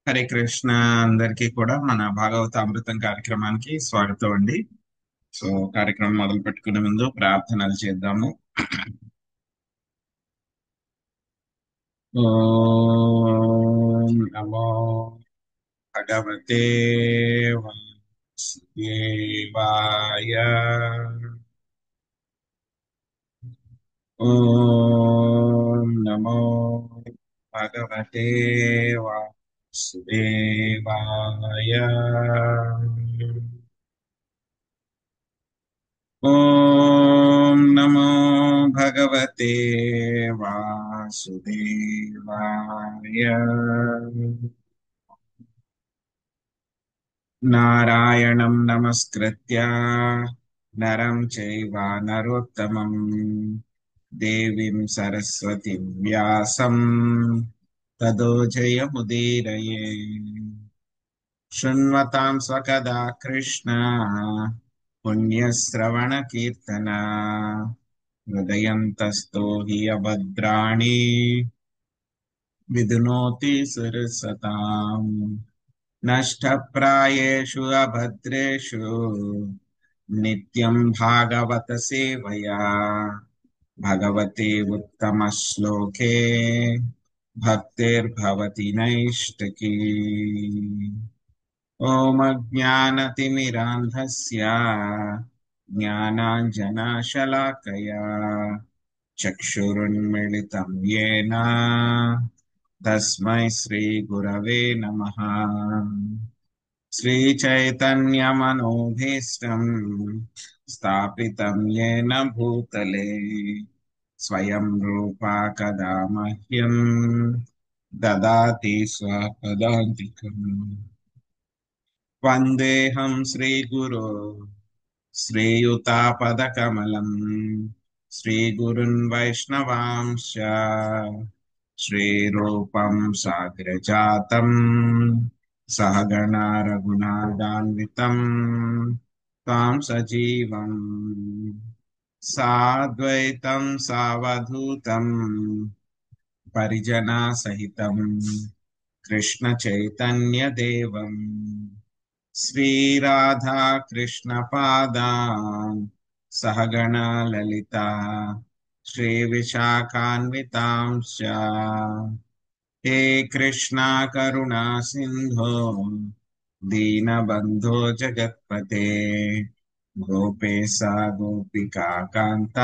హరే కృష్ణ. అందరికీ కూడా మన భాగవత అమృతం కార్యక్రమానికి స్వాగతం అండి. సో కార్యక్రమం మొదలు పెట్టుకునే ముందు ప్రార్థనలు చేద్దాము. ఓం నమో భగవతే వాసుదేవాయ. ఓం నమో భగవతే వాసుదేవాయ. ఓం నమో భగవతే వాసుదేవాయ. నారాయణం నమస్కృత్య నరం చైవ నరోత్తమం దేవీం సరస్వతిం వ్యాసం తదో జయముదీరయే. శృణ్వతాం స్వకదా కృష్ణ పుణ్యశ్రవణ కీర్తన హృదయంతస్థో హి అభద్రాణి విధునోతి సురసతాం. నష్టప్రాయేషు అభద్రేషు నిత్యం భాగవత సేవయా భగవతే ఉత్తమ శ్లోకే భక్తిర్భవతి నైష్టికీ. ఓం అజ్ఞానతిమిరాంధస్య జ్ఞానాంజనశలాకయా చక్షురున్మిళితం యేన తస్మై శ్రీ గురవే నమః. శ్రీచైతన్యమనోభీష్టం స్థాపితం యేన భూతలే స్వయం రూపా కదా మహ్యం దదాతి స్వపదాంతికం. వందేహం శ్రీగురో శ్రీయుతాపదకమలం శ్రీగురున్ వైష్ణవాంశ శ్రీరూపం సాగ్రజాతం సహగణా రఘునాథాన్వితం తాం సజీవం సాద్వైతం సావధూతం పరిజనా సహితం కృష్ణ చైతన్య దేవం శ్రీరాధా కృష్ణ పాదాన్ సహగణా లలితా శ్రీ విశాఖాన్వితాంశ. హే కృష్ణ కరుణా సింధో దీనబంధో జగత్పతే గోపేశ గోపికా కాంత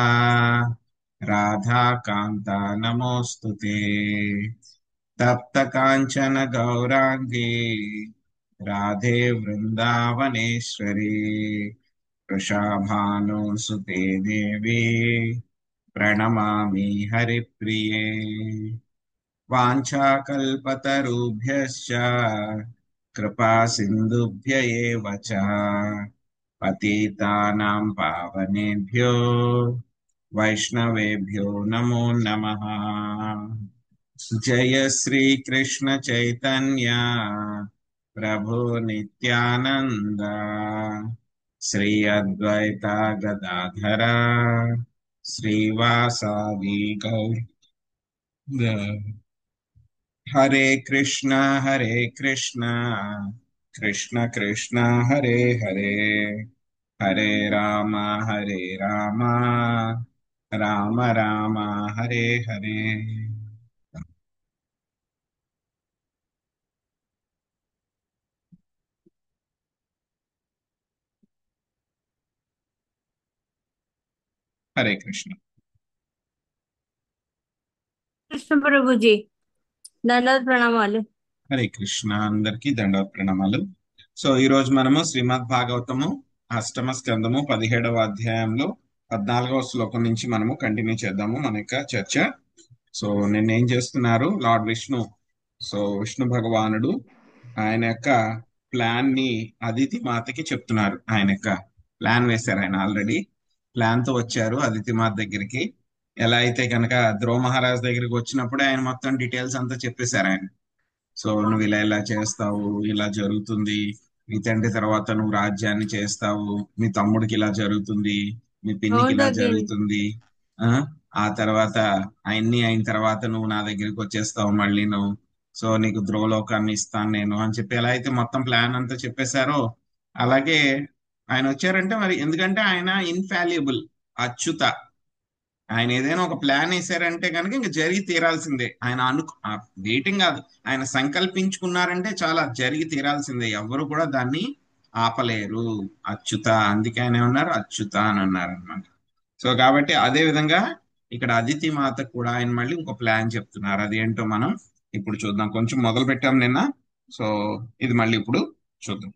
రాధా కాంత నమోస్తుతే. తప్త కాంచన గౌరాంగి రాధే వృందావనేశ్వరి వృషాభానుసుతే దేవి ప్రణమామి హరిప్రియ. వాంఛాకల్పతరుభ్యశ్చ కృపా సింధుభ్య ఏవ చ పతితానాం పావనేభ్యో వైష్ణవేభ్యో నమో నమః. జయ శ్రీ కృష్ణ చైతన్య ప్రభు నిత్యానంద శ్రీ అద్వైత గదాధర శ్రీవాసాది గౌర. హరే కృష్ణ కృష్ణ కృష్ణ హరే హరే హరే రామ రామ రామ హరే హరే. హరే కృష్ణ. కృష్ణ ప్రభుజీ దండవత్ ప్రణామాలు. హరే కృష్ణ. అందరికీ దండవత్ ప్రణామాలు. సో ఈ రోజు మనము శ్రీమద్ భాగవతము అష్టమ స్కందము 17వ అధ్యాయంలో 14వ శ్లోకం నుంచి మనము కంటిన్యూ చేద్దాము మన యొక్క చర్చ. సో నిన్న ఏం చేస్తున్నారు లార్డ్ విష్ణు, సో విష్ణు భగవానుడు ఆయన యొక్క ప్లాన్ ని అదితి మాతకి చెప్తున్నారు. ఆయన యొక్క ప్లాన్ వేశారు, ఆయన ఆల్రెడీ ప్లాన్ తో వచ్చారు అదితి మాత దగ్గరికి. ఎలా అయితే కనుక ధ్రువ మహారాజ్ దగ్గరికి వచ్చినప్పుడే ఆయన మొత్తం డీటెయిల్స్ అంతా చెప్పేశారు ఆయన. సో నువ్వు ఇలా ఇలా చేస్తావు, ఇలా జరుగుతుంది, మీ తండ్రి తర్వాత నువ్వు రాజ్యాన్ని చేస్తావు, మీ తమ్ముడికి ఇలా జరుగుతుంది, మీ పిన్నికి ఇలా అవునండి. జరుగుతుంది. ఆ ఆ తర్వాత అవన్నీ అయిన తర్వాత నువ్వు నా దగ్గరికి వచ్చేస్తావు మళ్ళీ నువ్వు. సో నీకు ధ్రువలోకాన్ని ఇస్తాను నేను అని చెప్పి ఎలా అయితే మొత్తం ప్లాన్ అంతా చెప్పేశారో, అలాగే ఆయన వచ్చారంటే మరి ఎందుకంటే ఆయన ఇన్ఫాల్యుబుల్, అచ్యుత. ఆయన ఏదైనా ఒక ప్లాన్ వేసారంటే కనుక ఇంక జరిగి తీరాల్సిందే. ఆయన వెయిటింగ్ కాదు, ఆయన సంకల్పించుకున్నారంటే చాలా జరిగి తీరాల్సిందే. ఎవరు కూడా దాన్ని ఆపలేరు. అచ్యుత, అందుకే ఆయన ఏమన్నారు, అచ్యుత అని అన్నారు అనమాట. సో కాబట్టి అదే విధంగా ఇక్కడ అదితి మాత కూడా ఆయన మళ్ళీ ఇంకో ప్లాన్ చెప్తున్నారు. అది ఏంటో మనం ఇప్పుడు చూద్దాం. కొంచెం మొదలు పెట్టాం నిన్న, సో ఇది మళ్ళీ ఇప్పుడు చూద్దాం.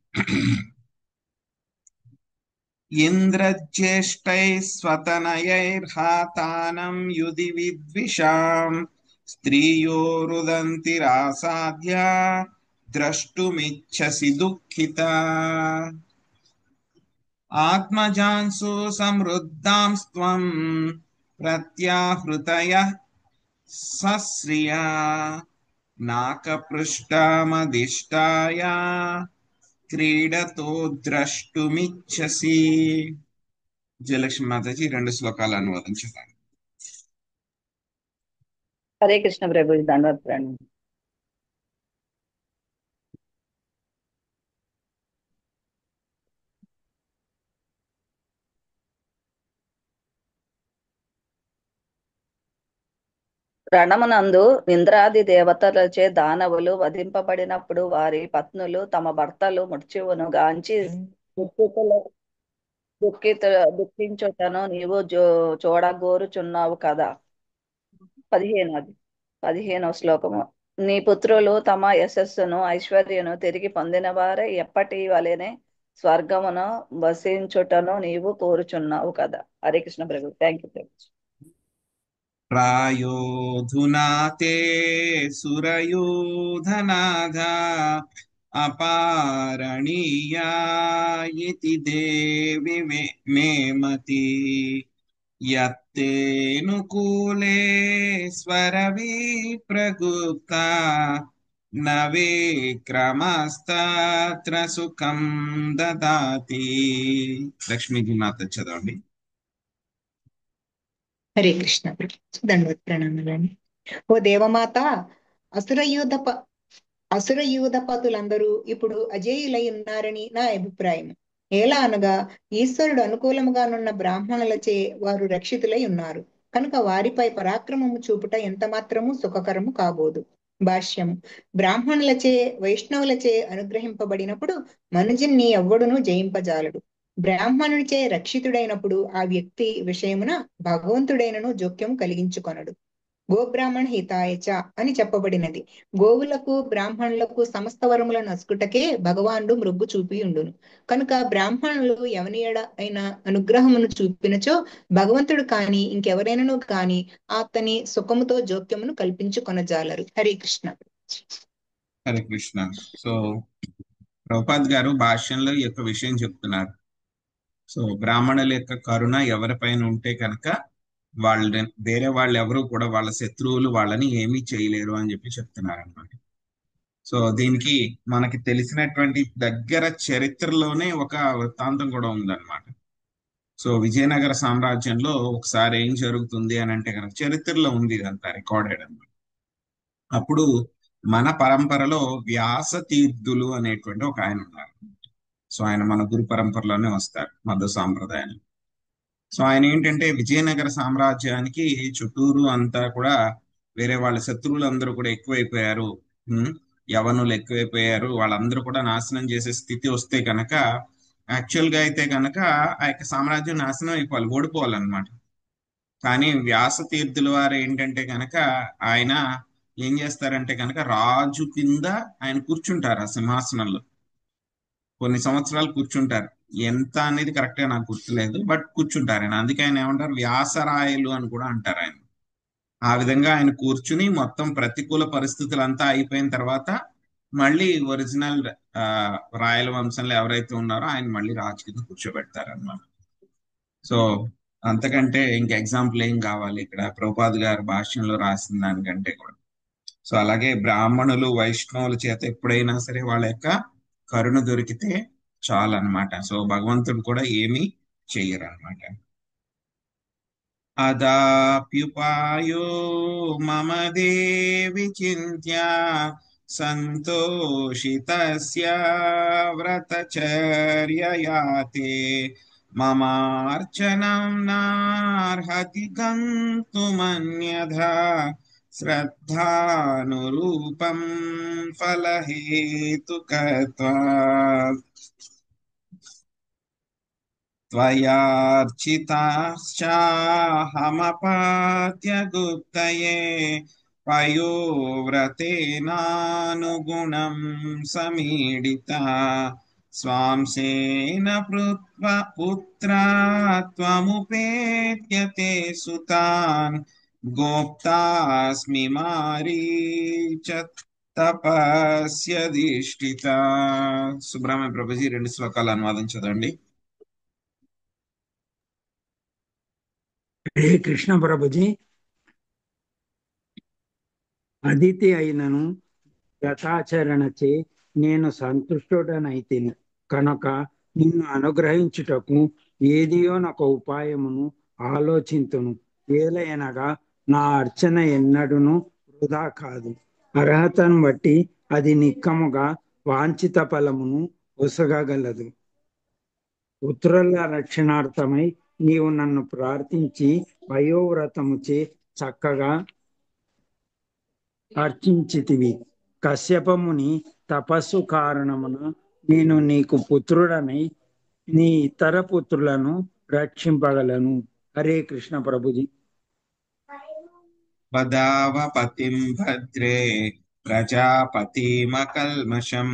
ఇంద్రజ్యేష్టైः స్వతనయైర్హాతానం యుధి విద్విషాం స్త్రిयो रुदन्तिरासाद्य द्रष्टुमिच्छसि दुःखिता आत्मजांसु समृद्धांस्त्वं प्रत्याहृतयः सश्रिया नाकपृष्ठमधिष्ठाय క్రీడతో ద్రష్టుమిచ్చసి. జయలక్ష్మి మాతాజీ రెండు శ్లోకాలు అనువాదించారు. హరే కృష్ణ ప్రభు, దండవత్ ప్రణామం. రణమునందు ఇంద్రాది దేవతలచే దానవులు వధింపబడినప్పుడు వారి పత్నులు తమ భర్తలు మృత్యువును గాంచి దుఃఖించుటను నీవు చూడగోరుచున్నావు కదా. 15వ శ్లోకము. నీ పుత్రులు తమ యశస్సును ఐశ్వర్యను తిరిగి పొందిన వారే ఎప్పటి వలెనే స్వర్గమును వసించుటను నీవు కోరుచున్నావు కదా. హరే కృష్ణ ప్రభు. థ్యాంక్ యూ ప్రభు. ప్రాయోధునా తే సురయూధనాధా అపారణీయా ఇతి దేవి మేమతి యత్తేనుకూలే స్వరవి ప్రగుప్తా నవే క్రమస్తత్ర సుఖం దదాతి. లక్ష్మీజీ మాత చదవండి. హరే కృష్ణ ప్రభు. దండవత్ ప్రణామాలండి. ఓ దేవమాత, అసురయూధపతులందరూ ఇప్పుడు అజేయులై ఉన్నారని నా అభిప్రాయం. ఎలా అనగా, ఈశ్వరుడు అనుకూలముగానున్న బ్రాహ్మణులచే వారు రక్షితులై ఉన్నారు కనుక వారిపై పరాక్రమము చూపుట ఎంత మాత్రము సుఖకరము కాబోదు. భాష్యము. బ్రాహ్మణులచే వైష్ణవులచే అనుగ్రహింపబడినప్పుడు మనుజుణ్ణి ఎవ్వడునూ జయింపజాలడు. బ్రాహ్మణుడిచే రక్షితుడైనప్పుడు ఆ వ్యక్తి విషయమున భగవంతుడైనను జోక్యము కలిగించుకొనడు. గోబ్రాహ్మణ హితాయచ అని చెప్పబడినది. గోవులకు బ్రాహ్మణులకు సమస్త వరములను నసుకుటకే భగవానుడు మృగ్గు చూపి ఉండును. కనుక బ్రాహ్మణులు ఎవనియడ అయిన అనుగ్రహమును చూపినచో భగవంతుడు కాని ఇంకెవరైనను కాని అతని సుఖముతో జోక్యమును కల్పించుకొనజాలరు. హరే కృష్ణ. హరే కృష్ణ. సో ప్రభుపాద్ గారు భాష్యంలో ఈ యొక్క విషయం చెప్తున్నారు. సో బ్రాహ్మణుల యొక్క కరుణ ఎవరిపైన ఉంటే కనుక వేరే వాళ్ళు ఎవరు కూడా వాళ్ళ శత్రువులు వాళ్ళని ఏమీ చేయలేరు అని చెప్పి చెప్తున్నారు అనమాట. సో దీనికి మనకి తెలిసినటువంటి దగ్గర చరిత్రలోనే ఒక వృత్తాంతం కూడా ఉందన్నమాట. సో విజయనగర సామ్రాజ్యంలో ఒకసారి ఏం జరుగుతుంది అని అంటే కనుక చరిత్రలో ఉంది, ఇదంతా రికార్డెడ్ అనమాట. అప్పుడు మన పరంపరలో వ్యాస తీర్థులు అనేటువంటి ఒక ఆయన ఉన్నారు. సో ఆయన మన గురు పరంపరలోనే వస్తారు, మధ్య సాంప్రదాయాన్ని. సో ఆయన ఏంటంటే విజయనగర సామ్రాజ్యానికి చుట్టూరు అంతా కూడా వేరే వాళ్ళ శత్రువులు అందరూ కూడా ఎక్కువైపోయారు. యవనులు ఎక్కువైపోయారు, వాళ్ళందరూ కూడా నాశనం చేసే స్థితి వస్తే కనుక యాక్చువల్ గా అయితే కనుక ఆ యొక్క సామ్రాజ్యం నాశనం అయిపోవాలి, ఓడిపోవాలన్నమాట. కానీ వ్యాస తీర్థుల వారు ఏంటంటే కనుక ఆయన ఏం చేస్తారంటే కనుక రాజు కింద ఆయన కూర్చుంటారు ఆ సింహాసనంలో. కొన్ని సంవత్సరాలు కూర్చుంటారు, ఎంత అనేది కరెక్ట్ గా నాకు గుర్తులేదు, బట్ కూర్చుంటారు ఆయన. అందుకే ఆయన ఏమంటారు, వ్యాసరాయలు అని కూడా అంటారు ఆయన. ఆ విధంగా ఆయన కూర్చుని మొత్తం ప్రతికూల పరిస్థితులంతా అయిపోయిన తర్వాత మళ్ళీ ఒరిజినల్ రాయల వంశంలో ఎవరైతే ఉన్నారో ఆయన మళ్ళీ రాజు కింద కూర్చోబెడతారు అన్నమాట. సో అంతకంటే ఇంక ఎగ్జాంపుల్ ఏం కావాలి ఇక్కడ ప్రభుపాద్ గారు భాష్యంలో రాసిన దానికంటే కూడా. సో అలాగే బ్రాహ్మణులు వైష్ణవుల చేత ఎప్పుడైనా సరే వాళ్ళ యొక్క కరుణ దొరికితే చాలు అనమాట. సో భగవంతుడు కూడా ఏమీ చెయ్యరు అనమాట. అదాప్యుపాయో మమ దేవి చింత్య సంతోషితస్య వ్రతచర్యయా తే మమార్చనం నార్హతి గంతుమన్యథా శ్రద్ధానురూపం ఫలహేతుకత్వాత్ त्वयार्चिताश्चाहमपात्य गुप्तये पयोव्रतेनानुगुणं समीडिता स्वांसेन पुत्रा त्वमुपेत्य ते सुतान् गोप्तास्मि मारीच తపస్యధిష్ఠిత. సుబ్రహ్మణ్య ప్రభుజీ 2 శ్లోకాలు అనువాదం చదవండి. హరే కృష్ణ ప్రభుజీ. అదితి అయినను వ్రతాచరణచే నేను సంతుష్టుడనైతిని కనుక నిన్ను అనుగ్రహించుటకు ఏదియోనొక ఉపాయమును ఆలోచింతును. ఏలయనగా నా అర్చన ఎన్నడును వృధా కాదు. అర్హతను బట్టి అది నిక్కముగా వాంఛిత ఫలమును ఒసగగలదు. పుత్రుల రక్షణార్థమై నీవు నన్ను ప్రార్థించి వయోవ్రతముచే చక్కగా అర్చించితివి. కశ్యపముని తపస్సు కారణమున నేను నీకు పుత్రుడనై నీ ఇతర పుత్రులను రక్షింపగలను. హరే కృష్ణ ప్రభుజీ. వదావపతిం భద్రే ప్రజాపతిమకల్మషం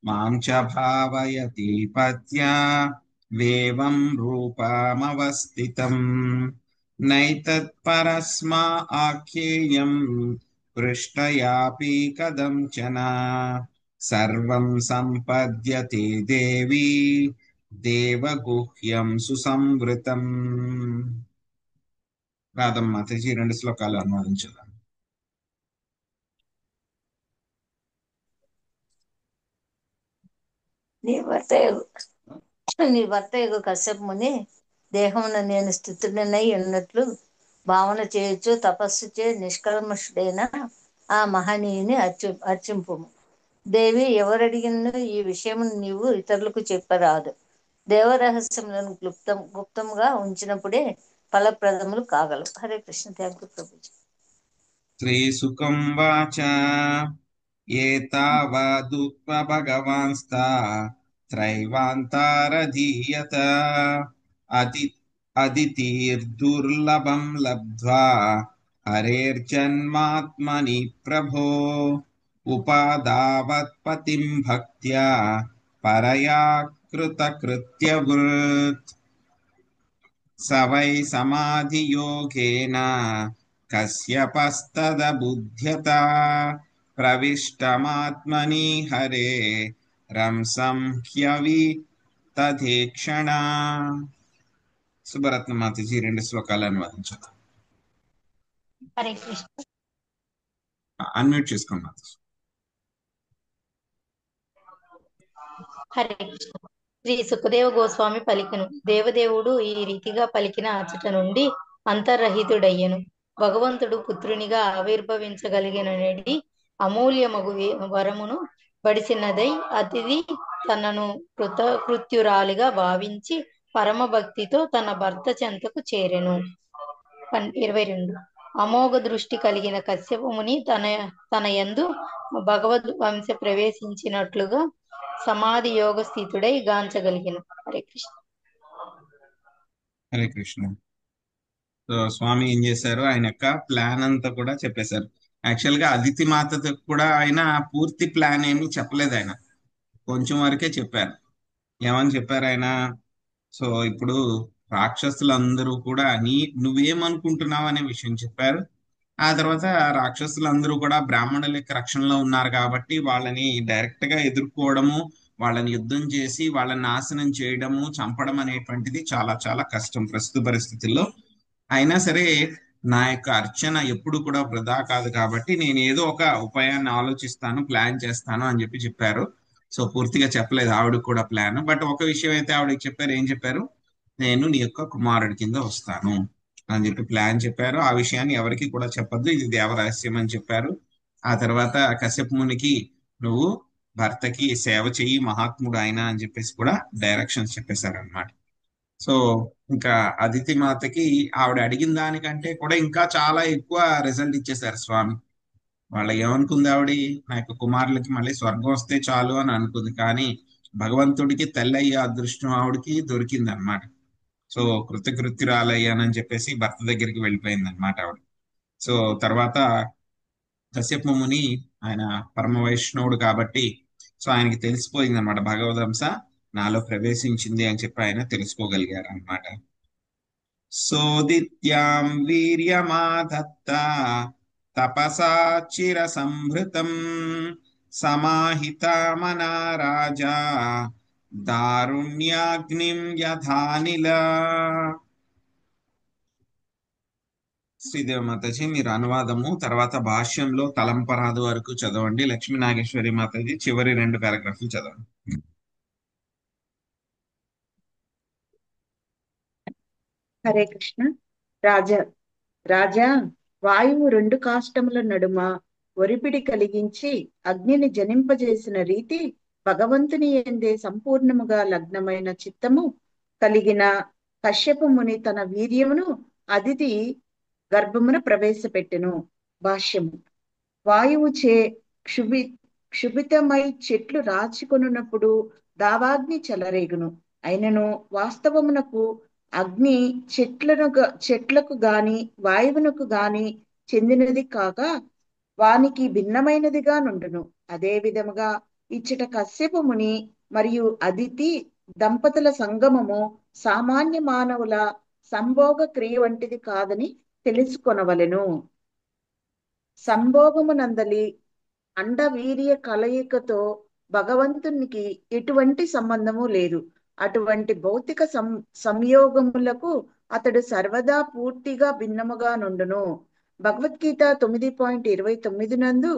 మాం చ భావయతి పత్యా వేవం రూపమవస్థితం నైతత్పరస్మా ఆఖ్యేయం పృష్టయాపి కదంచన సర్వం సంపద్యతే దేవి దేవగుహ్యం సుసంవృతం. రాధమ్మాతజీ 2 శ్లోకాలు అనువాదించదా. నీ భర్త కశ్యప ముని దేహమున నేను స్థితుడనై ఉన్నట్లు భావన చేయొచ్చు. తపస్సు చే నిష్కల్మషుడైన ఆ మహనీయుని అర్చింపు. దేవి, ఎవరడిగిన ఈ విషయం నీవు ఇతరులకు చెప్పరాదు. దేవరహస్యములను గుప్తంగా ఉంచినప్పుడే ఫలప్రదములు కాగలవు. హరే కృష్ణ. Thank you Prabhuji. శ్రీసుకం వాచ ఏతావదుక్త్వా భగవాన్స్తా త్రైవాంతారధీయత అదితిర్దుర్లభం లబ్ధ్వా హరేర్జన్మాత్మని ప్రభో ఉపాదావత్పతిం భక్త్యా పరయా కృతకృత్యవృత్ స వై సమాధియోగేన కశ్యపస్తదబుధ్యత ప్రవిష్టమాత్మని హరే రంసం హ్యవి తథేక్షణ. సుభరత్న మాతజీ 2 శ్లోకాలు అనువాదించారు. హరే కృష్ణ. అన్మ్యూట్ చేసుకోండి మాతజీ. హరే కృష్ణ. శ్రీ సుఖదేవ గోస్వామి పలికెను. దేవదేవుడు ఈ రీతిగా పలికిన అచ్చట నుండి అంతర్రహితుడయ్యను. భగవంతుడు పుత్రునిగా ఆవిర్భవించగలిగినది అమూల్యమగు వరమును బడిసినదై అతిథి తనను కృతకృత్యురాలిగా భావించి పరమ భక్తితో తన భర్త చెంతకు చేరెను. 22. అమోఘ దృష్టి కలిగిన కశ్యపముని తన యందు భగవద్ వంశ ప్రవేశించినట్లుగా సమాధి యోగ స్థితుడై గాంచగలిగిను. హరే కృష్ణ. హరే కృష్ణ. సో స్వామి ఏం చేశారు, ఆయన యొక్క ప్లాన్ అంతా కూడా చెప్పేశారు. యాక్చువల్ గా అదితి మాతతో కూడా ఆయన పూర్తి ప్లాన్ ఏమి చెప్పలేదు. ఆయన కొంచెం వరకే చెప్పారు. ఏమని చెప్పారు ఆయన? సో ఇప్పుడు రాక్షసులందరూ కూడా నువ్వేమనుకుంటున్నావు అనే విషయం చెప్పారు. ఆ తర్వాత రాక్షసులందరూ కూడా బ్రాహ్మణుల యొక్క రక్షణలో ఉన్నారు కాబట్టి వాళ్ళని డైరెక్ట్ గా ఎదుర్కోవడము, వాళ్ళని యుద్ధం చేసి వాళ్ళని నాశనం చేయడము, చంపడం అనేటువంటిది చాలా చాలా కష్టం ప్రస్తుత పరిస్థితుల్లో. అయినా సరే నా యొక్క అర్చన ఎప్పుడు కూడా వృధా కాదు కాబట్టి నేను ఏదో ఒక ఉపాయాన్ని ఆలోచిస్తాను, ప్లాన్ చేస్తాను అని చెప్పారు. సో పూర్తిగా చెప్పలేదు ఆవిడకి కూడా ప్లాన్. బట్ ఒక విషయం అయితే ఆవిడకి చెప్పారు. ఏం చెప్పారు? నేను నీ యొక్క కుమారుడి కింద వస్తాను అని చెప్పి ప్లాన్ చెప్పారు. ఆ విషయాన్ని ఎవరికి కూడా చెప్పొద్దు, ఇది దేవరహస్యం అని చెప్పారు. ఆ తర్వాత కశ్యప మునికి నువ్వు భర్తకి సేవ చెయ్యి, మహాత్ముడు ఆయన అని చెప్పేసి కూడా డైరెక్షన్స్ చెప్పేశారనమాట. సో ఇంకా అదితి మాతకి ఆవిడ అడిగిన దానికంటే కూడా ఇంకా చాలా ఎక్కువ రిజల్ట్ ఇచ్చేశారు స్వామి. వాళ్ళ ఏమనుకుంది ఆవిడ, నాకు కుమారులకి మళ్ళీ స్వర్గం వస్తే చాలు అని అనుకుంది. కానీ భగవంతుడికి తెల్లయ్య అదృష్టం ఆవిడకి దొరికింది అనమాట. సో కృతకృత్యురాలయ్యానని చెప్పేసి భర్త దగ్గరికి వెళ్ళిపోయింది అనమాట ఆవిడ. సో తర్వాత కశ్యప ముని ఆయన పరమ వైష్ణవుడు కాబట్టి సో ఆయనకి తెలిసిపోయింది అనమాట, భగవదంశ నాలో ప్రవేశించింది అని చెప్పి ఆయన తెలుసుకోగలిగారు అనమాట. సోదిత్యాం వీర్యమాధత్త తపసా చిర సంభృతం సమాహిత మనా రాజా దారుణ్యాగ్నిం యథానిల. శ్రీదేవి మాతాజీ మీరు అనువాదము తర్వాత భాష్యంలో తలంపరాదు వరకు చదవండి. లక్ష్మీ నాగేశ్వరి మాతాజీ చివరి 2 పారాగ్రాఫ్లు చదవండి. హరే కృష్ణ. రాజా రాజా వాయువు 2 కాష్టముల నడుమ ఒరిపిడి కలిగించి అగ్నిని జనింపజేసిన రీతి భగవంతుని యందే సంపూర్ణముగా లగ్నమైన చిత్తము కలిగిన కశ్యప ముని తన వీర్యమును అదితి గర్భమున ప్రవేశపెట్టెను. భాష్యము. వాయువుచే క్షుభితమై చెట్లు రాచుకొనున్నప్పుడు దావాగ్ని చెలరేగును. అయినను వాస్తవమునకు అగ్ని చెట్లకు గాని వాయువునకు గాని చెందినది కాక వానికి భిన్నమైనదిగా నుండును. అదే విధముగా ఇచ్చట కశ్యప ముని మరియు అదితి దంపతుల సంగమము సామాన్య మానవుల సంభోగ క్రియ వంటిది కాదని తెలుసుకొనవలెను. సంభోగమునందలి అండవీర్య కలయికతో భగవంతునికి ఎటువంటి సంబంధము లేదు. అటువంటి భౌతిక సంయోగములకు అతడు సర్వదా పూర్తిగా భిన్నముగా నుండును. భగవద్గీత 9.29 నందు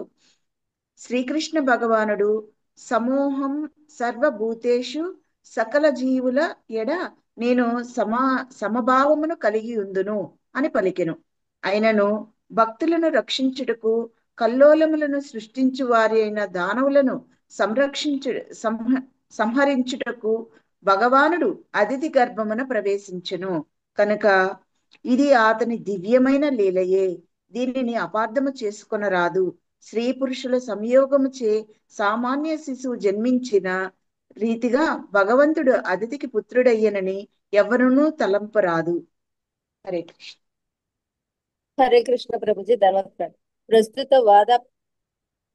శ్రీకృష్ణ భగవానుడు సమూహం సర్వభూతేషు సకల జీవుల ఎడ నేను సమభావమును కలిగి ఉందును అని పలికెను. అయినను భక్తులను రక్షించుటకు కల్లోలములను సృష్టించు వారి అయిన దానవులను సంహరించుటకు భగవానుడు అదితి గర్భమున ప్రవేశించెను. కనుక ఇది అతని దివ్యమైన లీలయే. దీనిని అపార్థము చేసుకొనరాదు. స్త్రీ పురుషుల సంయోగముచే సామాన్య శిశువు జన్మించిన రీతిగా భగవంతుడు అదితికి పుత్రుడయ్యనని ఎవరునూ తలంపరాదు. హరే కృష్ణ. హరే కృష్ణ ప్రభుజీ. ధన్యవాదాలు. ప్రస్తుత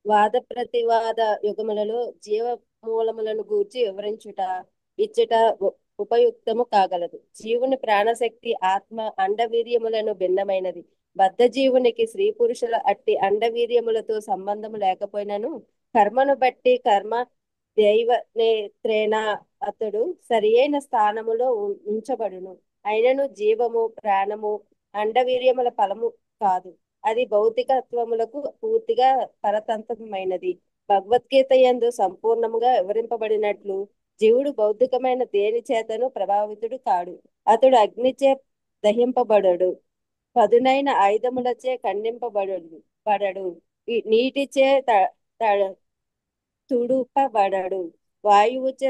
వాద ప్రతివాద యుగములలో జీవ మూలములను గూర్చి వివరించుట ఇచ్చట ఉపయుక్తము కాగలదు. జీవుని ప్రాణశక్తి ఆత్మ అండవీర్యములను భిన్నమైనది. బద్ధ జీవునికి స్త్రీ పురుషుల అట్టి అండవీర్యములతో సంబంధము లేకపోయినను కర్మను బట్టి కర్మ దైవ నేత్రేణ అతడు సరి అయిన స్థానములో ఉంచబడును. అయినను జీవము ప్రాణము అండవీర్యముల ఫలము కాదు. అది భౌతికత్వములకు పూర్తిగా పరతంత్రమైనది. భగవద్గీత యందు సంపూర్ణముగా వివరింపబడినట్లు జీవుడు భౌతికమైన దేని చేతను ప్రభావితుడు కాడు. అతడు అగ్నిచే దహింపబడడు, పదునైన ఆయుధములచే ఖండింపబడడు, నీటిచే తుడుపబడడు, వాయువుచే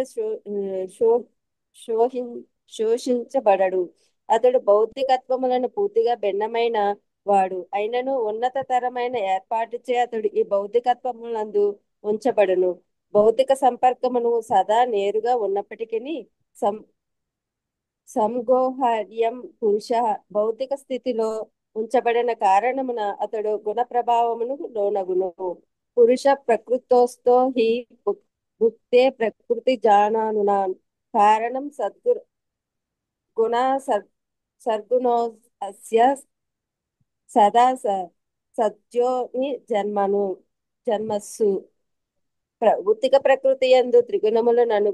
శోషించబడడు. అతడు భౌతికత్వములను పూర్తిగా భిన్నమైన వాడు. అయినను ఉన్నతతరమైన ఏర్పాటుచే అతడు ఈ భౌతికత్వములందు ఉంచబడును. భౌతిక సంపర్కమును సదా నేరుగా ఉన్నప్పటికీ సంగోహర్యం పురుష భౌతిక స్థితిలో ఉంచబడిన కారణమున అతడు గుణ ప్రభావమును లోనగును. పురుష ప్రకృతోస్తో హి భుక్తే ప్రకృతి జానానునా కారణం గుణ సద్గుణో అస్య సదా సద్యోని జన్మస్సు. భౌతిక ప్రకృతి యందు త్రిగుణములను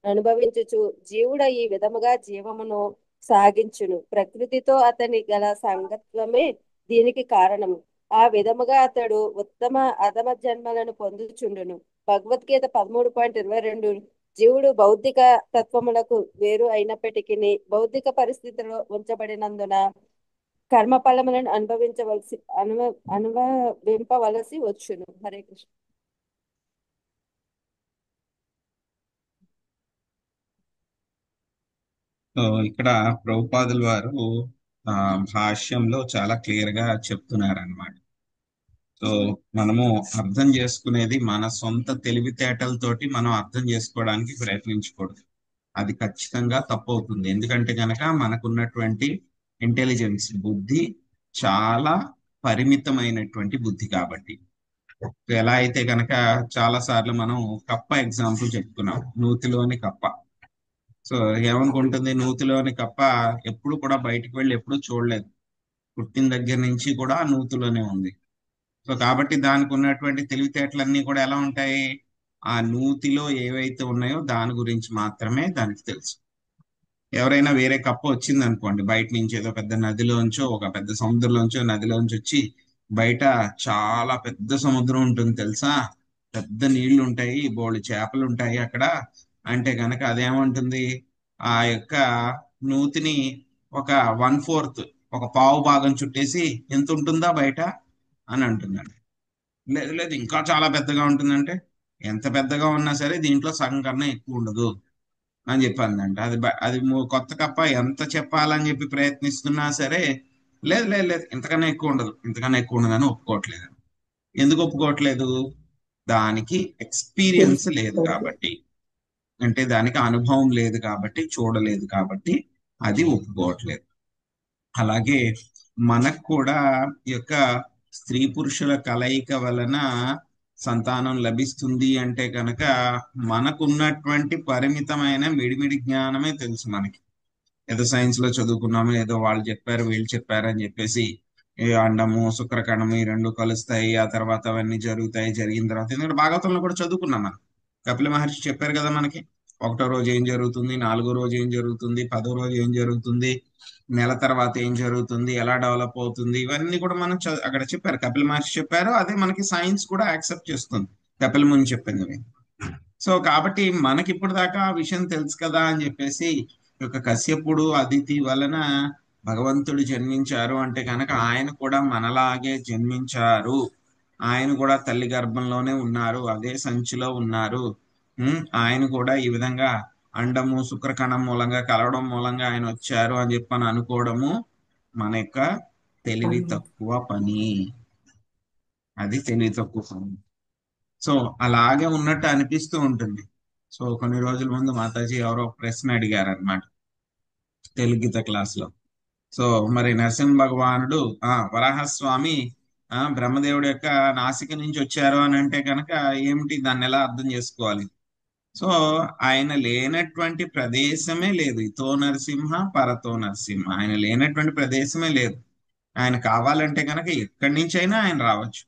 అనుభవించుచు జీవుడ ఈ విధముగా జీవమును సాగించును. ప్రకృతితో అతని గల సంగత్వమే దీనికి కారణము. ఆ విధముగా అతడు ఉత్తమ అధమ జన్మలను పొందుచుండును. భగవద్గీత 13.22 జీవుడు భౌతిక తత్వములకు వేరు అయినప్పటికీ భౌతిక పరిస్థితిలో ఉంచబడినందున కర్మ ఫలములను అనుభవింపవలసి వచ్చును. హరే కృష్ణ. సో ఇక్కడ ప్రభుపాదుల వారు భాష్యంలో చాలా క్లియర్ గా చెప్తున్నారన్నమాట. సో మనము అర్థం చేసుకునేది మన సొంత తెలివితేటలతోటి మనం అర్థం చేసుకోవడానికి ప్రయత్నించకూడదు. అది ఖచ్చితంగా తప్పు అవుతుంది. ఎందుకంటే కనుక మనకున్నటువంటి ఇంటెలిజెన్స్ బుద్ధి చాలా పరిమితమైనటువంటి బుద్ధి కాబట్టి. ఎలా అయితే కనుక చాలా సార్లు మనం కప్ప ఎగ్జాంపుల్ చెప్పుకున్నాం, నూతిలోని కప్ప. సో ఏమనుకుంటుంది, నూతిలోని కప్ప ఎప్పుడు కూడా బయటికి వెళ్ళి ఎప్పుడు చూడలేదు, పుట్టిన దగ్గర నుంచి కూడా నూతిలోనే ఉంది. సో కాబట్టి దానికి ఉన్నటువంటి తెలివితేటలన్నీ కూడా ఎలా ఉంటాయి, ఆ నూతిలో ఏవైతే ఉన్నాయో దాని గురించి మాత్రమే దానికి తెలుసు. ఎవరైనా వేరే కప్ప వచ్చింది అనుకోండి, బయట నుంచి ఏదో పెద్ద నదిలోంచో ఒక పెద్ద సముద్రంలోంచో నదిలోంచి వచ్చి, బయట చాలా పెద్ద సముద్రం ఉంటుంది తెలుసా, పెద్ద నీళ్లు ఉంటాయి, బోళ్ళు చేపలు ఉంటాయి అక్కడ అంటే కనుక అదేమంటుంది, ఆ యొక్క నూతిని ఒక 1/4 ఒక పావు భాగం చుట్టేసి ఎంత ఉంటుందా బయట అని అంటుందండి. లేదు లేదు ఇంకా చాలా పెద్దగా ఉంటుందంటే, ఎంత పెద్దగా ఉన్నా సరే దీంట్లో సగం కన్నా ఎక్కువ ఉండదు అని చెప్పిందంట. అది కొత్త కప్ప ఎంత చెప్పాలని చెప్పి ప్రయత్నిస్తున్నా సరే, లేదు లేదు లేదు ఇంతకన్నా ఎక్కువ ఉండదు, ఇంతకన్నా ఎక్కువ ఉండదు అని ఒప్పుకోవట్లేదు. ఎందుకు ఒప్పుకోవట్లేదు, దానికి ఎక్స్పీరియన్స్ లేదు కాబట్టి, అంటే దానికి అనుభవం లేదు కాబట్టి, చూడలేదు కాబట్టి అది ఒప్పుకోవట్లేదు. అలాగే మనకు కూడా ఈ యొక్క స్త్రీ పురుషుల కలయిక వలన సంతానం లభిస్తుంది అంటే కనుక మనకున్నటువంటి పరిమితమైన మిడిమిడి జ్ఞానమే తెలుసు మనకి. ఏదో సైన్స్ లో చదువుకున్నాము, ఏదో వాళ్ళు చెప్పారు వీళ్ళు చెప్పారు అని చెప్పేసి ఏ అండము శుక్రకణము ఈ రెండు కలుస్తాయి, ఆ తర్వాత అవన్నీ జరుగుతాయి, జరిగిన తర్వాత ఎందుకంటే భాగవతంలో కూడా చదువుకున్నాం మనం. కపిల మహర్షి చెప్పారు కదా మనకి, 1వ రోజు ఏం జరుగుతుంది, 4వ రోజు ఏం జరుగుతుంది, 10వ రోజు ఏం జరుగుతుంది, నెల తర్వాత ఏం జరుగుతుంది, ఎలా డెవలప్ అవుతుంది, ఇవన్నీ కూడా మనం అక్కడ చెప్పారు, కపిల మహర్షి చెప్పారు. అదే మనకి సైన్స్ కూడా యాక్సెప్ట్ చేస్తుంది కపిల ముని చెప్పింది. సో కాబట్టి మనకి ఇప్పుడు దాకా ఆ విషయం తెలుసు కదా అని చెప్పేసి ఈ యొక్క కశ్యపుడు అదితి వలన భగవంతుడు జన్మించారు అంటే కనుక ఆయన కూడా మనలాగే జన్మించారు, ఆయన కూడా తల్లి గర్భంలోనే ఉన్నారు, అదే సంచిలో ఉన్నారు. ఆయన కూడా ఈ విధంగా అండము శుక్రకణం మూలంగా కలవడం మూలంగా ఆయన వచ్చారు అని చెప్పని అనుకోవడము మన యొక్క తెలివి తక్కువ పని. అది తెలివి తక్కువ పని. సో అలాగే ఉన్నట్టు అనిపిస్తూ ఉంటుంది. సో కొన్ని రోజుల ముందు మాతాజీ ఎవరో ప్రశ్న అడిగారు అనమాట తెలుగు గీత క్లాస్ లో. సో మరి నరసింహ భగవానుడు వరాహస్వామి బ్రహ్మదేవుడి యొక్క నాసిక నుంచి వచ్చారు అని అంటే కనుక ఏమిటి, దాన్ని ఎలా అర్థం చేసుకోవాలి? సో ఆయన లేనటువంటి ప్రదేశమే లేదు, ఇతో నరసింహ పరతో నరసింహ, ఆయన లేనటువంటి ప్రదేశమే లేదు. ఆయన కావాలంటే కనుక ఎక్కడి నుంచి అయినా ఆయన రావచ్చు.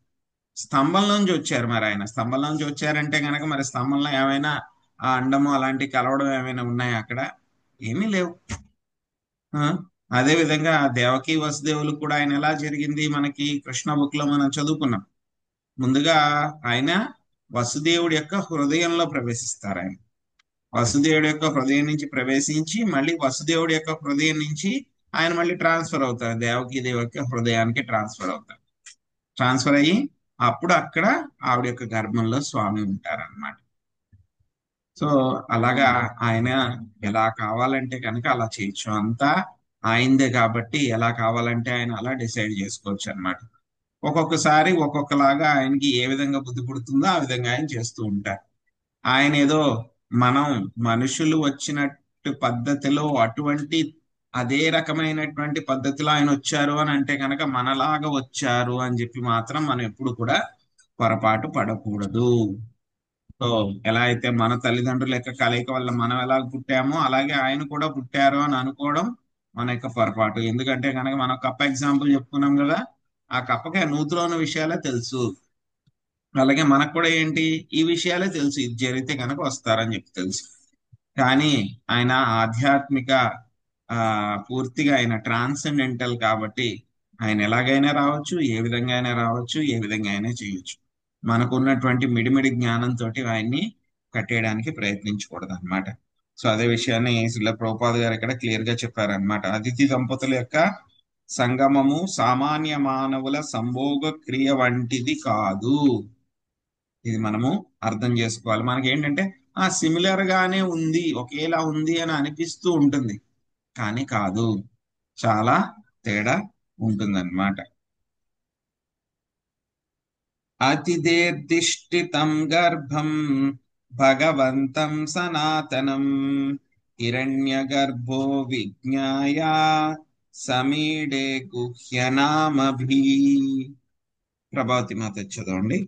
స్తంభంలోంచి వచ్చారు, మరి ఆయన స్తంభంలోంచి వచ్చారంటే కనుక మరి స్తంభంలో ఏమైనా ఆ అండము అలాంటి కలవడం ఏమైనా ఉన్నాయా అక్కడ? ఏమీ లేవు. అదే విధంగా దేవకి వసుదేవులు కూడా ఆయన ఎలా జరిగింది మనకి కృష్ణ బుక్ లో మనం చదువుకున్నాం. ముందుగా ఆయన వసుదేవుడి యొక్క హృదయంలో ప్రవేశిస్తారు. ఆయన వసుదేవుడి యొక్క హృదయం నుంచి ప్రవేశించి మళ్ళీ వసుదేవుడి యొక్క హృదయం నుంచి ఆయన మళ్ళీ ట్రాన్స్ఫర్ అవుతారు, దేవకి దేవి యొక్క హృదయానికి ట్రాన్స్ఫర్ అవుతారు. ట్రాన్స్ఫర్ అయ్యి అప్పుడు అక్కడ ఆవిడ యొక్క గర్భంలో స్వామి ఉంటారన్నమాట. సో అలాగా ఆయన ఎలా కావాలంటే కనుక అలా చేయొచ్చు, అంతా ఆయనదే కాబట్టి ఎలా కావాలంటే ఆయన అలా డిసైడ్ చేసుకోవచ్చు అన్నమాట. ఒక్కొక్కసారి ఒక్కొక్కలాగా ఆయనకి ఏ విధంగా బుద్ధి పుడుతుందో ఆ విధంగా ఆయన చేస్తూ ఉంటారు. ఆయన ఏదో మనం మనుషులు వచ్చినట్టు పద్ధతిలో అటువంటి అదే రకమైనటువంటి పద్ధతిలో ఆయన వచ్చారు అని అంటే కనుక మనలాగా వచ్చారు అని చెప్పి మాత్రం మనం ఎప్పుడు కూడా పొరపాటు పడకూడదు. సో ఎలా అయితే మన తల్లిదండ్రుల యొక్క కలయిక వల్ల మనం ఎలా పుట్టామో అలాగే ఆయన కూడా పుట్టారు అని అనుకోవడం మన యొక్క పొరపాటు. ఎందుకంటే కనుక మనం కప్ప ఎగ్జాంపుల్ చెప్పుకున్నాం కదా, ఆ కప్పకి ఆ నూతిలో ఉన్న విషయాలే తెలుసు, అలాగే మనకు కూడా ఏంటి ఈ విషయాలే తెలుసు, ఇది జరిగితే కనుక వస్తారని చెప్పి తెలుసు. కానీ ఆయన ఆధ్యాత్మిక పూర్తిగా ఆయన ట్రాన్సెండెంటల్ కాబట్టి ఆయన ఎలాగైనా రావచ్చు, ఏ విధంగా అయినా రావచ్చు, ఏ విధంగా అయినా చేయొచ్చు. మనకున్నటువంటి మిడిమిడి జ్ఞానంతో ఆయన్ని కట్టేయడానికి ప్రయత్నించకూడదు అనమాట. సో అదే విషయాన్ని శ్రీల ప్రభుపాద గారు ఇక్కడ క్లియర్ గా చెప్పారనమాట. అదితి దంపతుల యొక్క సంగమము సామాన్య మానవుల సంభోగ క్రియ వంటిది కాదు. ఇది మనము అర్థం చేసుకోవాలి. మనకి ఏంటంటే సిమిలర్ గానే ఉంది, ఒకేలా ఉంది అని అనిపిస్తూ ఉంటుంది, కానీ కాదు, చాలా తేడా ఉంటుందన్నమాట. అతిదేర్దిష్టితం గర్భం భగవంతం సనాతనం హిరణ్యగర్భో విజ్ఞాయ సమీడే గుహ్యనామభి. ప్రభావతి మాత చదవండి.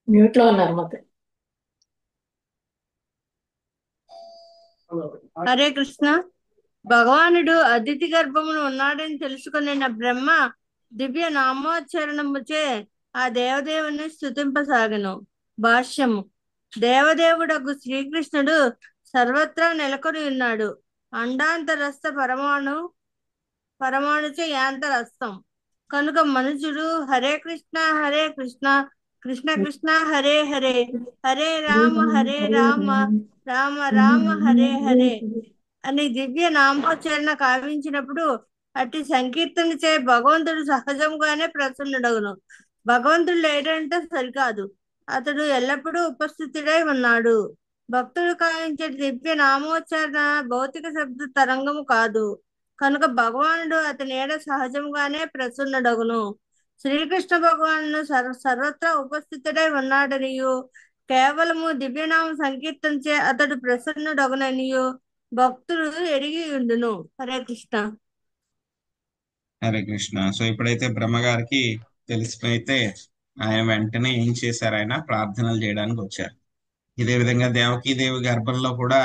మ్యూట్ లో ఉన్నారు మాత. హరే కృష్ణ. భగవానుడు అదితి గర్భమును ఉన్నాడని తెలుసుకున్న బ్రహ్మ దివ్య నామోచ్చరణముచే ఆ దేవదేవుని స్తుతింపసాగను. భాష్యము. దేవదేవుడగు శ్రీకృష్ణుడు సర్వత్రా నెలకొని ఉన్నాడు. అండాంతరస్థ పరమాణుచే యాంతరస్థం కనుక మనుషుడు హరే కృష్ణ కృష్ణ కృష్ణ హరే హరే, హరే రామ రామ రామ హరే హరే అని దివ్య నామోచ్చరణ కావించినప్పుడు అట్టి సంకీర్తన చే భగవంతుడు సహజంగానే ప్రసన్నుడగును. భగవంతుడు లేడంటే సరికాదు, అతడు ఎల్లప్పుడూ ఉపస్థితుడై ఉన్నాడు. భక్తుడు కావించే దివ్య నామోచ్చరణ భౌతిక శబ్ద తరంగము కాదు, కనుక భగవానుడు అతని ఏడ సహజంగానే ప్రసన్నుడగును. శ్రీకృష్ణ భగవాను సర్వత్రా ఉపస్థితుడై ఉన్నాడనియు కేవలము దివ్యనామ సంకీర్తనచే అతడు ప్రసన్నుడగుననియు భక్తుడు ఎరిగి ఉండును. హరే కృష్ణ. హరే కృష్ణ. సో ఇప్పుడైతే బ్రహ్మగారికి తెలిసిపోయితే ఆయన వెంటనే ఏం చేశారు, ఆయన ప్రార్థనలు చేయడానికి వచ్చారు. ఇదే విధంగా దేవకీదేవి గర్భంలో కూడా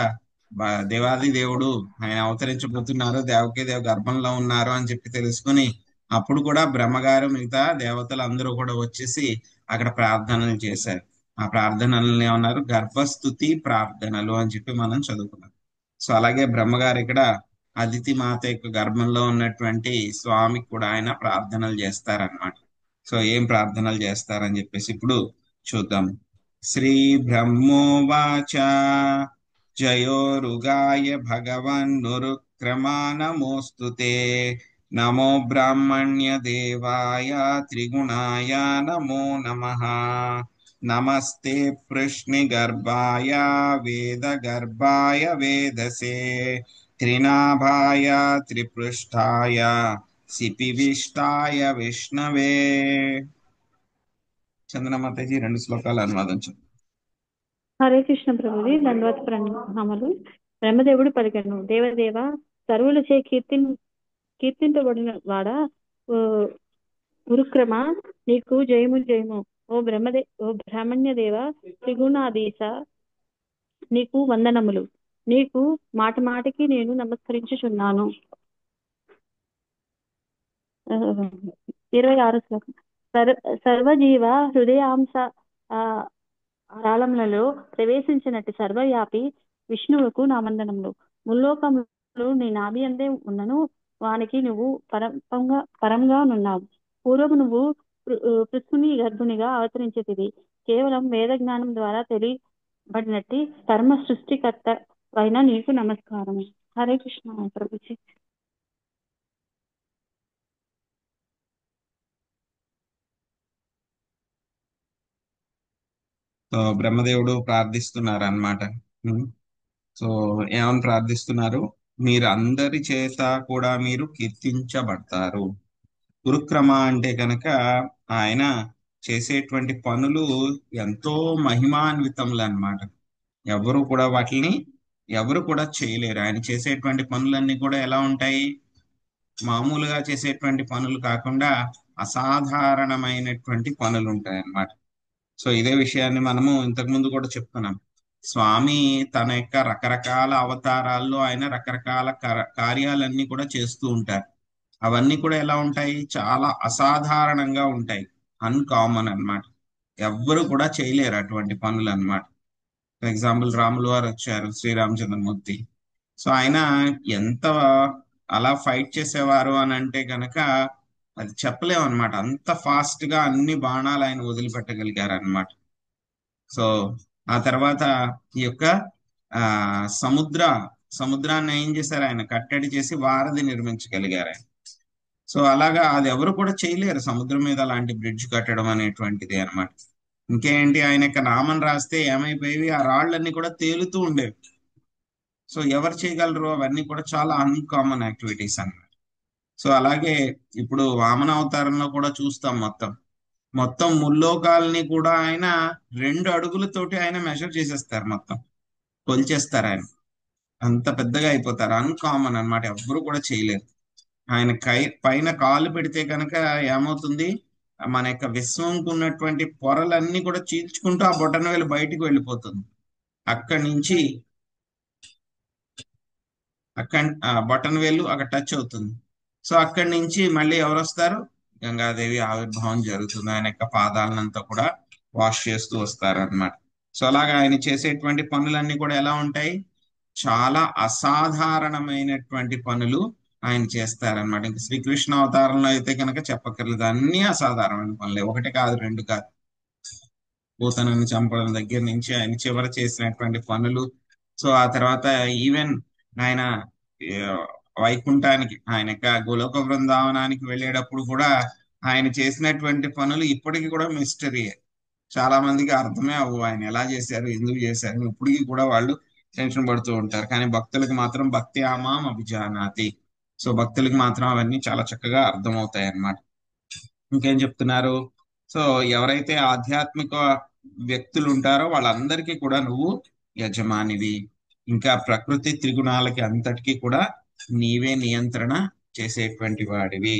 దేవాది దేవుడు ఆయన అవతరించబోతున్నారు, దేవకీదేవి గర్భంలో ఉన్నారు అని చెప్పి తెలుసుకుని అప్పుడు కూడా బ్రహ్మగారు మిగతా దేవతలు అందరూ కూడా వచ్చేసి అక్కడ ప్రార్థనలు చేశారు. ఆ ప్రార్థనలు ఏమన్నారు, గర్భస్థుతి ప్రార్థనలు అని చెప్పి మనం చదువుకున్నాం. సో అలాగే బ్రహ్మగారు ఇక్కడ అదితి మాత యొక్క గర్భంలో ఉన్నటువంటి స్వామికి కూడా ఆయన ప్రార్థనలు చేస్తారనమాట. సో ఏం ప్రార్థనలు చేస్తారని చెప్పేసి ఇప్పుడు చూద్దాం. శ్రీ బ్రహ్మోవాచ జయోరుగాయ భగవన్నురుక్రమా నమోస్తుతే నమో బ్రాహ్మణ్య దేవాయ త్రిగుణాయ నమో నమః నమస్తే పృష్ణి గర్భాయ వేద గర్భాయ వేదసే త్రినాభాయ త్రిపృష్ఠాయ సిపివిష్టాయ విష్ణవే. చందనమాతజీ 2 శ్లోకాలు అనువాదం. హరే కృష్ణ ప్రభుజీ. దండవత్ ప్రణామములు. బ్రహ్మదేవుడు పలికెను, దేవదేవ సర్వులచే కీర్తింపబడిన వాడా ఉరుక్రమ నీకు జయము జయము. ఓ బ్రాహ్మణ్య దేవ త్రిగుణాధీశ నీకు వందనములు. నీకు మాట మాటికి నేను నమస్కరించుచున్నాను. 26వ శ్లోకం. సర్వజీవ హృదయాంశ రాళములలో ప్రవేశించినట్టు సర్వవ్యాపి విష్ణువుకు నా వందనములు. ముల్లోకములు నీ నాభి అందే ఉన్నను వానికి నువ్వు పరంగా నున్నావు. పూర్వము నువ్వు పృథుని గర్భునిగా అవతరించేది. కేవలం వేద జ్ఞానం ద్వారా తెలియబడినట్టి ధర్మ సృష్టికర్త అయిన నీకు నమస్కారం. హరే కృష్ణ ప్రభుజీ. సో బ్రహ్మదేవుడు ప్రార్థిస్తున్నారు అన్నమాట. సో ఏమని ప్రార్థిస్తున్నారు, మీరు అందరి చేత కూడా మీరు కీర్తించబడతారు. గురుక్రమ అంటే కనుక ఆయన చేసేటువంటి పనులు ఎంతో మహిమాన్వితములు అన్నమాట. ఎవరు కూడా చేయలేరు. ఆయన చేసేటువంటి పనులన్నీ కూడా ఎలా ఉంటాయి, మామూలుగా చేసేటువంటి పనులు కాకుండా అసాధారణమైనటువంటి పనులు ఉంటాయి అన్నమాట. సో ఇదే విషయాన్ని మనము ఇంతకు ముందు కూడా చెప్తున్నాం. స్వామి తన యొక్క రకరకాల అవతారాల్లో ఆయన రకరకాల కార్యాలన్నీ కూడా చేస్తూ ఉంటారు. అవన్నీ కూడా ఎలా ఉంటాయి, చాలా అసాధారణంగా ఉంటాయి, అన్కామన్ అన్నమాట. ఎవ్వరు కూడా చేయలేరు అటువంటి పనులు అన్నమాట. ఫర్ ఎగ్జాంపుల్ రాములు వారు వచ్చారు, శ్రీరామచంద్రమూర్తి. సో ఆయన ఎంత అలా ఫైట్ చేసేవారు అని అంటే గనక అది చెప్పలేము అనమాట. అంత ఫాస్ట్ గా అన్ని బాణాలు ఆయన వదిలిపెట్టగలిగారు అనమాట. సో ఆ తర్వాత ఈ యొక్క ఆ సముద్రాన్ని ఏం చేశారు, ఆయన కట్టడి చేసి వారధి నిర్మించగలిగారు ఆయన. సో అలాగా అది ఎవరు కూడా చేయలేరు, సముద్రం మీద అలాంటి బ్రిడ్జ్ కట్టడం అనేటువంటిది అన్నమాట. ఇంకేంటి, ఆయన యొక్క నామం రాస్తే ఏమైపోయేవి, ఆ రాళ్ళన్నీ కూడా తేలుతూ ఉండేవి. సో ఎవరు చేయగలరు, అవన్నీ కూడా చాలా అన్కామన్ యాక్టివిటీస్ అన్నమాట. సో అలాగే ఇప్పుడు వామన అవతారంలో కూడా చూస్తాం, మొత్తం ముల్లోకాలని కూడా ఆయన 2 అడుగులతోటి ఆయన మెజర్ చేసేస్తారు, మొత్తం కొలిచేస్తారు ఆయన. అంత పెద్దగా అయిపోతారు, అన్కామన్ అన్నమాట, ఎవ్వరు కూడా చేయలేరు. ఆయన పైన కాలు పెడితే కనుక ఏమవుతుంది, మన యొక్క విశ్వంకు ఉన్నటువంటి పొరలన్నీ కూడా చీల్చుకుంటూ ఆ బొటన వేలు బయటికి వెళ్ళిపోతుంది. అక్కడి నుంచి బటన్ వేలు అక్కడ టచ్ అవుతుంది. సో అక్కడి నుంచి మళ్ళీ ఎవరు వస్తారు, గంగాదేవి ఆవిర్భావం జరుగుతుంది. ఆయన యొక్క పాదాలనంతా కూడా వాష్ చేస్తూ వస్తారు అన్నమాట. సో అలాగా ఆయన చేసేటువంటి పనులన్నీ కూడా ఎలా ఉంటాయి, చాలా అసాధారణమైనటువంటి పనులు ఆయన చేస్తారనమాట. ఇంకా శ్రీకృష్ణ అవతారంలో అయితే కనుక చెప్పక్కర్లేదు, అన్ని అసాధారణమైన పనులే, 1 కాదు 2 కాదు. పూతనని చంపడం దగ్గర నుంచి ఆయన చివర చేసినటువంటి పనులు. సో ఆ తర్వాత ఈవెన్ ఆయన ఆ, వైకుంఠానికి, ఆయన యొక్క గోలోక బృందావనానికి వెళ్ళేటప్పుడు కూడా ఆయన చేసినటువంటి పనులు ఇప్పటికీ కూడా మిస్టరీయే. చాలా మందికి అర్థమే అవ్వు, ఆయన ఎలా చేశారు, ఎందుకు చేశారు, ఇప్పటికీ కూడా వాళ్ళు టెన్షన్ పడుతూ ఉంటారు. కానీ భక్తులకు మాత్రం భక్తి ఆమాం అభిజానాతి. సో భక్తులకు మాత్రం అవన్నీ చాలా చక్కగా అర్థమవుతాయి అన్నమాట. ఇంకేం చెప్తున్నారు, సో ఎవరైతే ఆధ్యాత్మిక వ్యక్తులు ఉంటారో వాళ్ళందరికీ కూడా నువ్వు యజమానివి. ఇంకా ప్రకృతి త్రిగుణాలకి అంతటికీ కూడా నీవే నియంత్రణ చేసేటువంటి వాడివి.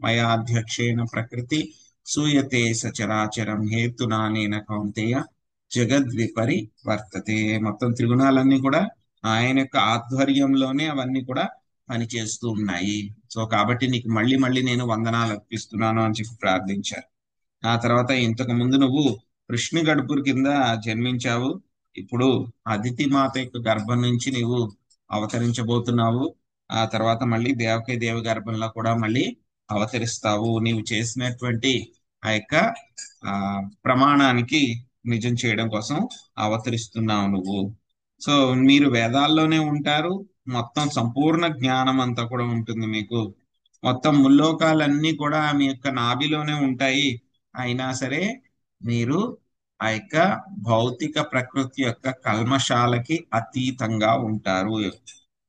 మయాధ్యక్షేణ ప్రకృతి సూయతే సచరాచరం హేతునానేన కౌంతేయ జగద్విపరి వర్తతే. మొత్తం త్రిగుణాలన్నీ కూడా ఆయన యొక్క ఆధ్వర్యంలోనే అవన్నీ కూడా పనిచేస్తూ ఉన్నాయి. సో కాబట్టి నీకు మళ్ళీ మళ్ళీ నేను వందనాలు అర్పిస్తున్నాను అని చెప్పి ప్రార్థించారు. ఆ తర్వాత ఇంతకు ముందు నువ్వు కృష్ణగడ్పూర్ కింద జన్మించావు, ఇప్పుడు అదితి మాత యొక్క గర్భం నుంచి నీవు అవతరించబోతున్నావు. ఆ తర్వాత మళ్ళీ దేవకి దేవి గర్భంలో కూడా మళ్ళీ అవతరిస్తావు. నీవు చేసినటువంటి ఆ యొక్క ప్రమాణానికి నిజం చేయడం కోసం అవతరిస్తున్నావు నువ్వు. సో మీరు వేదాల్లోనే ఉంటారు, మొత్తం సంపూర్ణ జ్ఞానం అంతా కూడా ఉంటుంది మీకు. మొత్తం ముల్లోకాలన్నీ కూడా మీ యొక్క నాభిలోనే ఉంటాయి. అయినా సరే మీరు ఆ యొక్క భౌతిక ప్రకృతి యొక్క కల్మషాలకి అతీతంగా ఉంటారు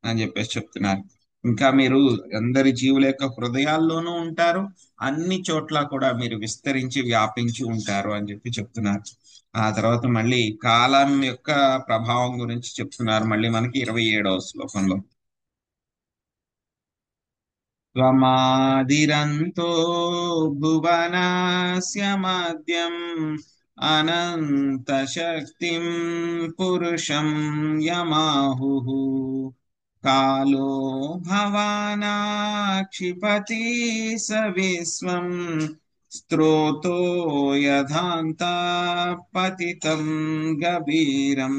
అని చెప్పేసి చెప్తున్నారు. ఇంకా మీరు అందరి జీవుల యొక్క హృదయాల్లోనూ ఉంటారు, అన్ని చోట్ల కూడా మీరు విస్తరించి వ్యాపించి ఉంటారు అని చెప్పి చెప్తున్నారు. ఆ తర్వాత మళ్ళీ కాలం యొక్క ప్రభావం గురించి చెప్తున్నారు మళ్ళీ మనకి 27వ శ్లోకంలో. త్వమాదిరంతో భువనస్య మధ్యం అనంత శక్తిం పురుషం యమాహుః కాలో భవానాక్షిపతి స విశ్వం స్తోతో యథాంత పతితం గభీరం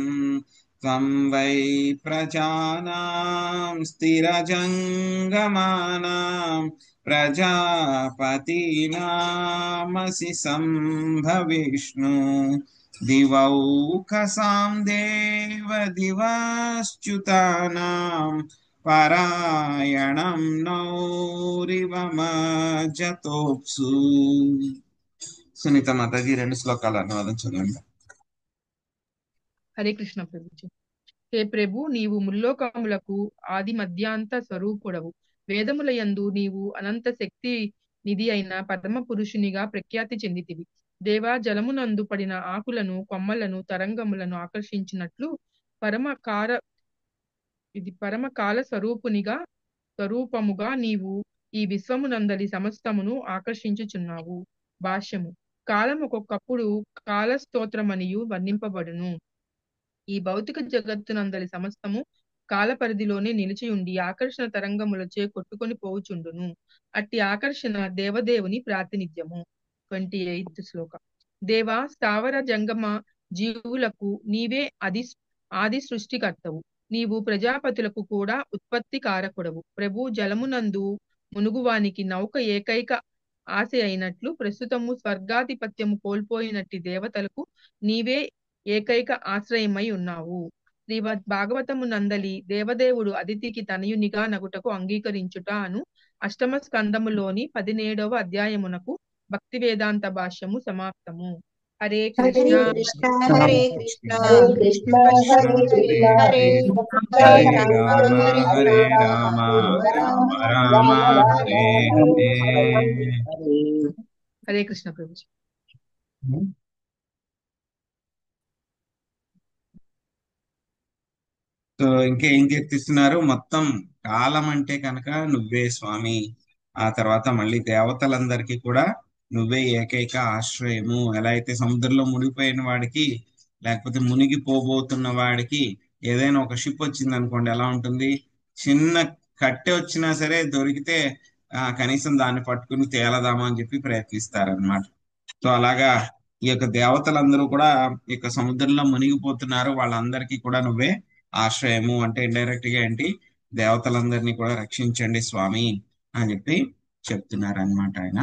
త్వం వై ప్రజానాం స్థిరజంగమానాం ప్రజాపతినామసి సంభవిష్ణు దివౌకసాం దేవ దివాశ్చ్యుతానాం పరాయణం నౌరివమజతోప్సు. సునీత మాతాజీ 2 శ్లోకాలు అనువాదం చదవండి. హరే కృష్ణ ప్రభుజీ. హే ప్రభు, నీవు ముల్లోకములకు ఆది మధ్యాంత స్వరూపుడవు. వేదములయందు నీవు అనంత శక్తి నిధి అయిన పరమ పురుషునిగా ప్రఖ్యాతి చెందితివి. దేవా, జలమునందు పడిన ఆకులను, కొమ్మలను, తరంగములను ఆకర్షించినట్లు పరమకాల స్వరూపముగా నీవు ఈ విశ్వమునందలి సమస్తమును ఆకర్షించుచున్నావు. భాష్యము. కాలం ఒక్కొక్కప్పుడు కాలస్తోత్రమనియు వర్ణింపబడును. ఈ భౌతిక జగత్తునందలి సమస్తము కాల పరిధిలోనే నిలిచియుండి ఆకర్షణ తరంగములచే కొట్టుకొని పోవుచుండును. అట్టి ఆకర్షణ దేవదేవుని ప్రాతినిధ్యము. 28వ శ్లోకం. దేవా, స్థావర జంగమ జీవులకు నీవే ఆది సృష్టికర్తవు. నీవు ప్రజాపతులకు కూడా ఉత్పత్తి కారకుడవు. ప్రభు, జలమునందు మునుగువానికి నౌక ఏకైక ఆశ అయినట్లు ప్రస్తుతము స్వర్గాధిపత్యము కోల్పోయినట్టి దేవతలకు నీవే ఏకైక ఆశ్రయమై ఉన్నావు. శ్రీమద్ భాగవతము నందలి దేవదేవుడు అదితికి తనయునిగా నగుటకు అంగీకరించుట అను అష్టమ స్కందములోని 17వ అధ్యాయమునకు భక్తి వేదాంత భాష్యము సమాప్తము. హరే కృష్ణ హరే కృష్ణ హరే కృష్ణ హరే కృష్ణ హరే హరే రామ రామ హరే రామ రామ రామ హరే హరే. హరే కృష్ణ ప్రభుజీ. సో ఇంకేం కీర్తిస్తున్నారు? మొత్తం కాలం అంటే కనుక నువ్వే స్వామి, ఆ తర్వాత మళ్ళీ దేవతలందరికీ కూడా నువ్వే ఏకైక ఆశ్రయము. ఎలా అయితే సముద్రంలో మునిగిపోయిన వాడికి లేకపోతే మునిగిపోబోతున్న వాడికి ఏదైనా ఒక షిప్ వచ్చింది అనుకోండి, ఎలా ఉంటుంది? చిన్న కట్టె వచ్చినా సరే దొరికితే కనీసం దాన్ని పట్టుకుని తేలదామా అని చెప్పి ప్రయత్నిస్తారనమాట. సో అలాగా ఈ యొక్క దేవతలందరూ కూడా ఈ యొక్క సముద్రంలో మునిగిపోతున్నారు, వాళ్ళందరికీ కూడా నువ్వే ఆశ్రయము. అంటే ఇండైరెక్ట్ గా ఏంటి? దేవతలందరినీ కూడా రక్షించండి స్వామి అని చెప్పి చెప్తున్నారు అనమాట ఆయన.